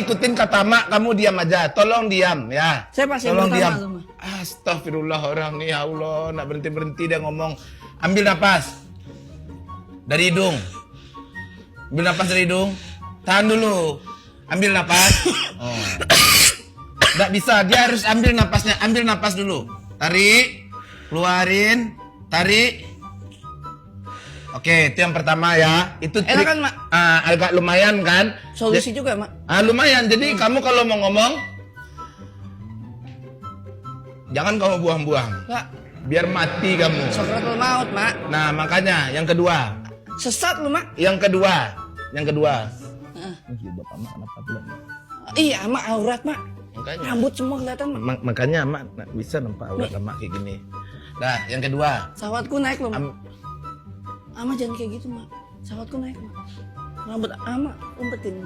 ikutin kata mak, kamu diam aja. Tolong diam ya. Saya pasti yang Tolong pertama diam. tuh, Ma. Astagfirullah, orang nih, ya Allah, nak berhenti dia ngomong. Ambil napas dari hidung. Ambil napas dari hidung. Tahan dulu. Ambil napas. Oh. Nggak bisa, dia harus ambil napasnya. Ambil napas dulu. Tarik, keluarin, tarik. Oke, itu yang pertama ya. Itu trik. Enak kan, Mak? Agak lumayan kan? Solusi juga, Mak. Lumayan. Jadi kamu kalau mau ngomong, jangan kamu buang-buang. Mak, Biar mati kamu. Sokratul maut, Mak. Nah, makanya yang kedua. Sesat lu, Mak. Yang kedua. Heeh. Bapak mak kenapa belum? Iya, Mak, aurat, Mak. Makanya. Rambut semua kelihatan, Mak. Makanya mak bisa nampak aurat mak kayak gini. Nah, yang kedua. Sawatku naik loh, Mak. Ama jangan kayak gitu, Mak. Sawatku naik, Mak. Rambut Ama umpetin.